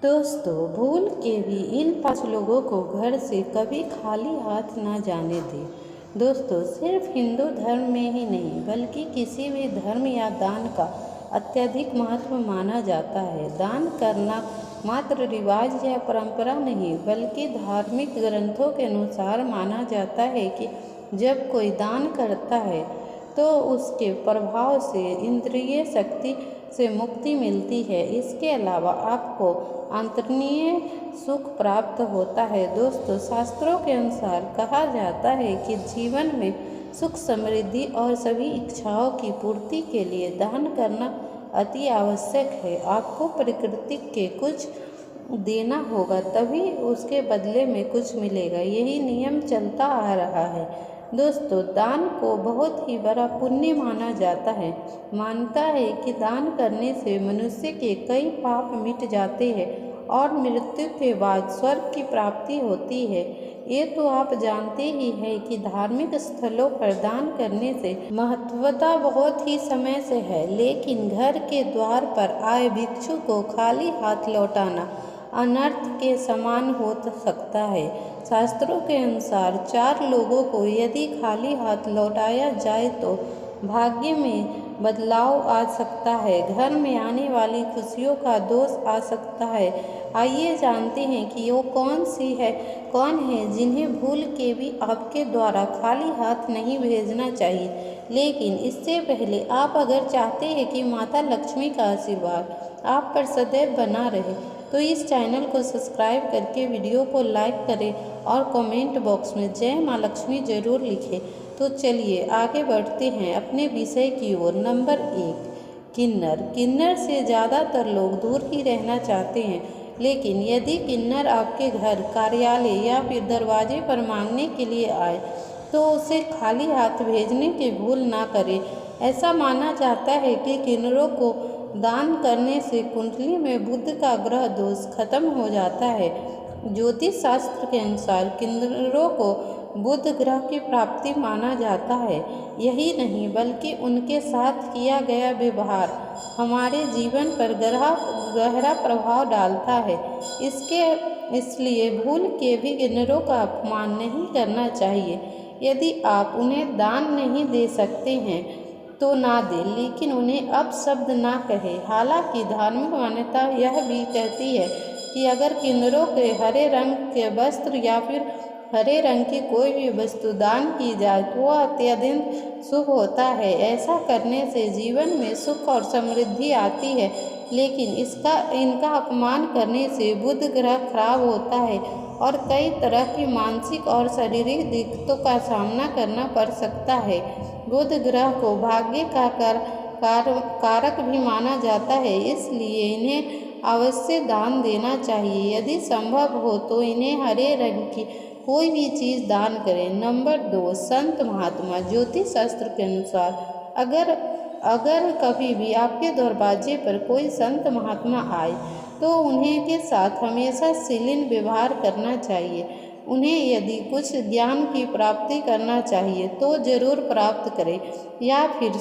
दोस्तों, भूल के भी इन 5 लोगों को घर से कभी खाली हाथ ना जाने दें। दोस्तों, सिर्फ हिंदू धर्म में ही नहीं बल्कि किसी भी धर्म या दान का अत्यधिक महत्व माना जाता है। दान करना मात्र रिवाज या परंपरा नहीं बल्कि धार्मिक ग्रंथों के अनुसार माना जाता है कि जब कोई दान करता है तो उसके प्रभाव से इंद्रिय शक्ति से मुक्ति मिलती है। इसके अलावा आपको आंतरिक सुख प्राप्त होता है। दोस्तों, शास्त्रों के अनुसार कहा जाता है कि जीवन में सुख, समृद्धि और सभी इच्छाओं की पूर्ति के लिए दान करना अति आवश्यक है। आपको प्रकृति के कुछ देना होगा तभी उसके बदले में कुछ मिलेगा। यही नियम चलता आ रहा है। दोस्तों, दान को बहुत ही बड़ा पुण्य माना जाता है। मानता है कि दान करने से मनुष्य के कई पाप मिट जाते हैं और मृत्यु के बाद स्वर्ग की प्राप्ति होती है। ये तो आप जानते ही हैं कि धार्मिक स्थलों पर दान करने से महत्वता बहुत ही समय से है, लेकिन घर के द्वार पर आए भिक्षु को खाली हाथ लौटाना अनर्थ के समान हो सकता है। शास्त्रों के अनुसार 4 लोगों को यदि खाली हाथ लौटाया जाए तो भाग्य में बदलाव आ सकता है, घर में आने वाली खुशियों का दोष आ सकता है। आइए जानते हैं कि वो कौन है जिन्हें भूल के भी आपके द्वारा खाली हाथ नहीं भेजना चाहिए। लेकिन इससे पहले आप अगर चाहते हैं कि माता लक्ष्मी का आशीर्वाद आप पर सदैव बना रहे तो इस चैनल को सब्सक्राइब करके वीडियो को लाइक करें और कमेंट बॉक्स में जय माँ लक्ष्मी जरूर लिखें। तो चलिए आगे बढ़ते हैं अपने विषय की ओर। नंबर 1, किन्नर से ज़्यादातर लोग दूर ही रहना चाहते हैं, लेकिन यदि किन्नर आपके घर, कार्यालय या फिर दरवाजे पर मांगने के लिए आए तो उसे खाली हाथ भेजने की भूल ना करें। ऐसा माना जाता है कि किन्नरों को दान करने से कुंडली में बुध का ग्रह दोष खत्म हो जाता है। ज्योतिष शास्त्र के अनुसार किन्नरों को बुध ग्रह की प्राप्ति माना जाता है। यही नहीं बल्कि उनके साथ किया गया व्यवहार हमारे जीवन पर गहरा प्रभाव डालता है। इसलिए भूल के भी किन्नरों का अपमान नहीं करना चाहिए। यदि आप उन्हें दान नहीं दे सकते हैं तो ना दें, लेकिन उन्हें अपशब्द ना कहें। हालांकि धार्मिक मान्यता यह भी कहती है कि अगर किन्नरों के हरे रंग के वस्त्र या फिर हरे रंग की कोई भी वस्तु दान की जाए तो वह अत्यधिक शुभ होता है। ऐसा करने से जीवन में सुख और समृद्धि आती है, लेकिन इनका अपमान करने से बुध ग्रह खराब होता है और कई तरह की मानसिक और शारीरिक दिक्कतों का सामना करना पड़ सकता है। बुध ग्रह को भाग्य का कारक भी माना जाता है, इसलिए इन्हें अवश्य दान देना चाहिए। यदि संभव हो तो इन्हें हरे रंग की कोई भी चीज़ दान करें। नंबर 2, संत महात्मा। ज्योतिष शास्त्र के अनुसार अगर कभी भी आपके दरवाजे पर कोई संत महात्मा आए तो उन्हें के साथ हमेशा शालीन व्यवहार करना चाहिए। उन्हें यदि कुछ ज्ञान की प्राप्ति करना चाहिए तो जरूर प्राप्त करें, या फिर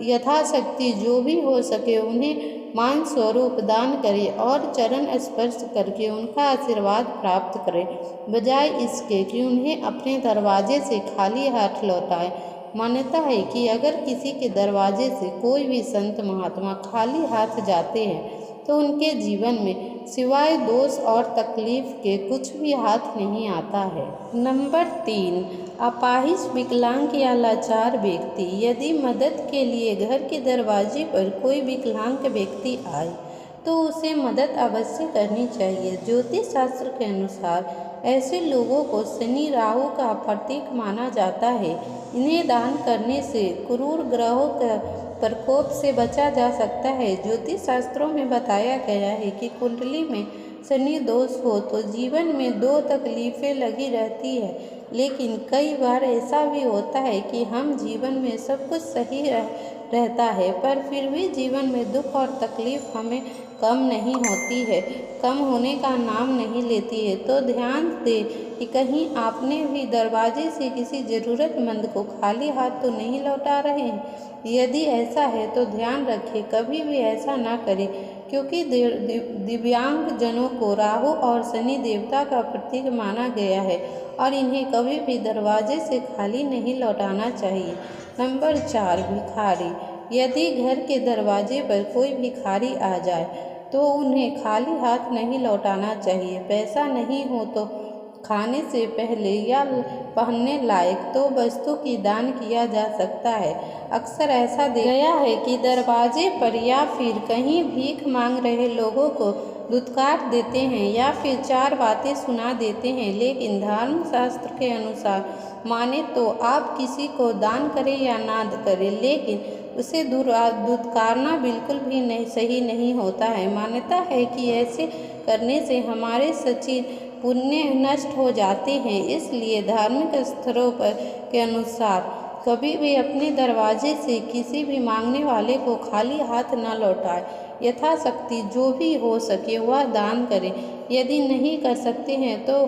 यथाशक्ति जो भी हो सके उन्हें मान स्वरूप दान करें और चरण स्पर्श करके उनका आशीर्वाद प्राप्त करें, बजाय इसके कि उन्हें अपने दरवाजे से खाली हाथ लौटाएं। मान्यता है कि अगर किसी के दरवाजे से कोई भी संत महात्मा खाली हाथ जाते हैं तो उनके जीवन में सिवाय दोष और तकलीफ के कुछ भी हाथ नहीं आता है। नंबर 3, अपाहिज, विकलांग या लाचार व्यक्ति। यदि मदद के लिए घर के दरवाजे पर कोई विकलांग व्यक्ति आए तो उसे मदद अवश्य करनी चाहिए। ज्योतिष शास्त्र के अनुसार ऐसे लोगों को शनि राहु का प्रतीक माना जाता है। इन्हें दान करने से क्रूर ग्रहों का प्रकोप से बचा जा सकता है। ज्योतिष शास्त्रों में बताया गया है कि कुंडली में शनि दोष हो तो जीवन में 2 तकलीफें लगी रहती है, लेकिन कई बार ऐसा भी होता है कि हम जीवन में सब कुछ सही रहता है पर फिर भी जीवन में दुख और तकलीफ हमें कम नहीं होती है, कम होने का नाम नहीं लेती है। तो ध्यान दें कि कहीं आपने भी दरवाजे से किसी ज़रूरतमंद को खाली हाथ तो नहीं लौटा रहे हैं। यदि ऐसा है तो ध्यान रखें, कभी भी ऐसा ना करें, क्योंकि दिव्यांग जनों को राहु और शनि देवता का प्रतीक माना गया है और इन्हें कभी भी दरवाजे से खाली नहीं लौटाना चाहिए। नंबर 4, भिखारी। यदि घर के दरवाजे पर कोई भिखारी आ जाए तो उन्हें खाली हाथ नहीं लौटाना चाहिए। पैसा नहीं हो तो खाने से पहले या पहनने लायक तो वस्तु की दान किया जा सकता है। अक्सर ऐसा देखा गया है कि दरवाजे पर या फिर कहीं भीख मांग रहे लोगों को धुतकार देते हैं या फिर 4 बातें सुना देते हैं। लेकिन धर्मशास्त्र के अनुसार माने तो आप किसी को दान करें या ना करें, लेकिन उसे धुतकारना बिल्कुल भी सही नहीं होता है। मान्यता है कि ऐसे करने से हमारे सच्ची पुण्य नष्ट हो जाते हैं। इसलिए धार्मिक स्थलों पर के अनुसार कभी भी अपने दरवाजे से किसी भी मांगने वाले को खाली हाथ न लौटाएं। यथाशक्ति जो भी हो सके वह दान करें। यदि नहीं कर सकते हैं तो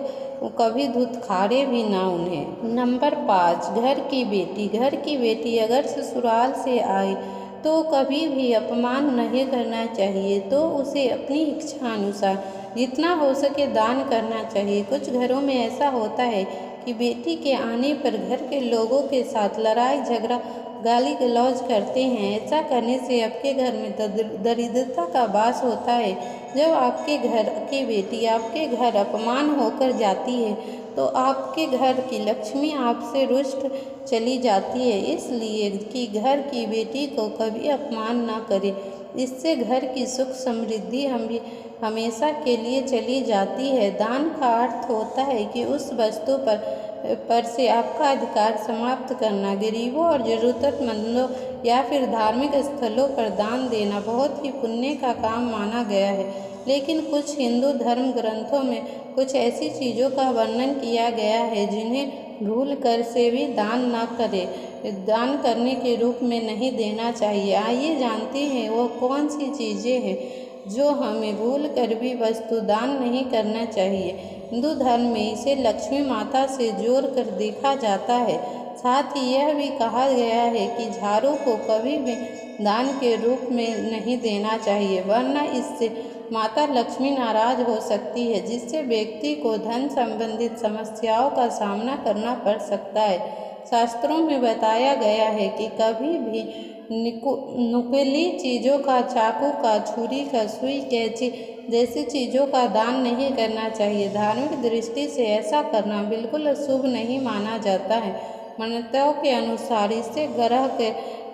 कभी धुतकारे भी ना उन्हें। नंबर 5, घर की बेटी। घर की बेटी अगर ससुराल से आए तो कभी भी अपमान नहीं करना चाहिए, तो उसे अपनी इच्छा अनुसार जितना हो सके दान करना चाहिए। कुछ घरों में ऐसा होता है कि बेटी के आने पर घर के लोगों के साथ लड़ाई झगड़ा गाली गलौज करते हैं। ऐसा करने से आपके घर में दरिद्रता का वास होता है। जब आपके घर की बेटी आपके घर अपमान होकर जाती है तो आपके घर की लक्ष्मी आपसे रुष्ट चली जाती है। इसलिए कि घर की बेटी को कभी अपमान ना करें, इससे घर की सुख समृद्धि हमेशा के लिए चली जाती है। दान का अर्थ होता है कि उस वस्तु पर से आपका अधिकार समाप्त करना। गरीबों और जरूरतमंदों या फिर धार्मिक स्थलों पर दान देना बहुत ही पुण्य का काम माना गया है। लेकिन कुछ हिंदू धर्म ग्रंथों में कुछ ऐसी चीज़ों का वर्णन किया गया है जिन्हें भूल कर से भी दान न करें, दान करने के रूप में नहीं देना चाहिए। आइए जानते हैं वो कौन सी चीज़ें हैं जो हमें भूल कर भी वस्तु दान नहीं करना चाहिए। हिंदू धर्म में इसे लक्ष्मी माता से जोड़ कर देखा जाता है। साथ ही यह भी कहा गया है कि झाड़ू को कभी भी दान के रूप में नहीं देना चाहिए, वरना इससे माता लक्ष्मी नाराज हो सकती है, जिससे व्यक्ति को धन संबंधित समस्याओं का सामना करना पड़ सकता है। शास्त्रों में बताया गया है कि कभी भी नुकीली चीज़ों का, चाकू का, छुरी का, सुई, कैंची जैसी चीज़ों का दान नहीं करना चाहिए। धार्मिक दृष्टि से ऐसा करना बिल्कुल अशुभ नहीं माना जाता है। मान्यताओं के अनुसार इससे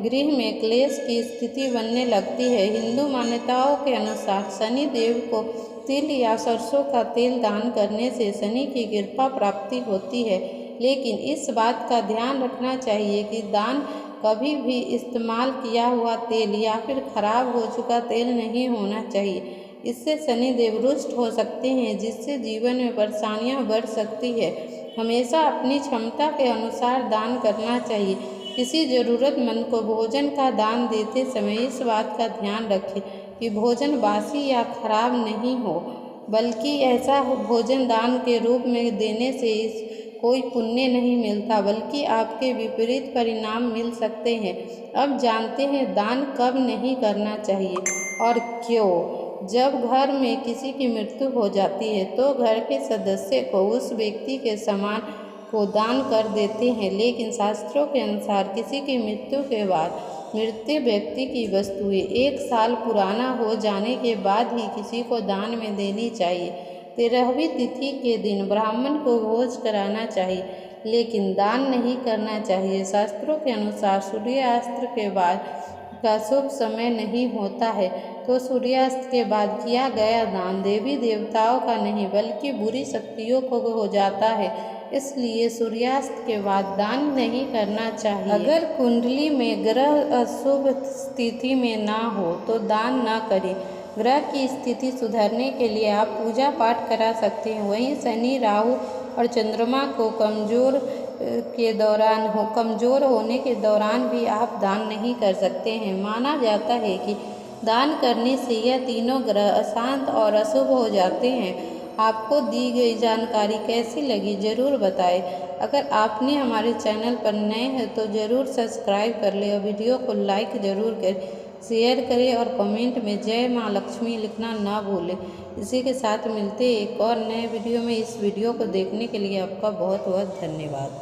गृह में क्लेश की स्थिति बनने लगती है। हिंदू मान्यताओं के अनुसार शनि देव को तिल या सरसों का तेल दान करने से शनि की कृपा प्राप्ति होती है। लेकिन इस बात का ध्यान रखना चाहिए कि दान कभी भी इस्तेमाल किया हुआ तेल या फिर खराब हो चुका तेल नहीं होना चाहिए। इससे शनि देव रुष्ट हो सकते हैं, जिससे जीवन में परेशानियां बढ़ सकती है। हमेशा अपनी क्षमता के अनुसार दान करना चाहिए। किसी ज़रूरतमंद को भोजन का दान देते समय इस बात का ध्यान रखें कि भोजन बासी या खराब नहीं हो, बल्कि ऐसा भोजन दान के रूप में देने से कोई पुण्य नहीं मिलता, बल्कि आपके विपरीत परिणाम मिल सकते हैं। अब जानते हैं दान कब नहीं करना चाहिए और क्यों। जब घर में किसी की मृत्यु हो जाती है तो घर के सदस्य को उस व्यक्ति के सामान को दान कर देते हैं, लेकिन शास्त्रों के अनुसार किसी की मृत्यु के बाद मृत व्यक्ति की वस्तुएं 1 साल पुराना हो जाने के बाद ही किसी को दान में देनी चाहिए। 13वीं तिथि के दिन ब्राह्मण को भोज कराना चाहिए, लेकिन दान नहीं करना चाहिए। शास्त्रों के अनुसार सूर्यास्त के बाद का शुभ समय नहीं होता है, तो सूर्यास्त के बाद किया गया दान देवी देवताओं का नहीं बल्कि बुरी शक्तियों को हो जाता है। इसलिए सूर्यास्त के बाद दान नहीं करना चाहिए। अगर कुंडली में ग्रह अशुभ स्थिति में ना हो तो दान ना करें। ग्रह की स्थिति सुधारने के लिए आप पूजा पाठ करा सकते हैं। वहीं शनि, राहु और चंद्रमा को कमज़ोर होने के दौरान भी आप दान नहीं कर सकते हैं। माना जाता है कि दान करने से यह तीनों ग्रह अशांत और अशुभ हो जाते हैं। आपको दी गई जानकारी कैसी लगी ज़रूर बताएं। अगर आपने हमारे चैनल पर नए हैं तो ज़रूर सब्सक्राइब कर लें और वीडियो को लाइक ज़रूर करें। शेयर करें और कमेंट में जय माँ लक्ष्मी लिखना ना भूलें। इसी के साथ मिलते एक और नए वीडियो में। इस वीडियो को देखने के लिए आपका बहुत बहुत धन्यवाद।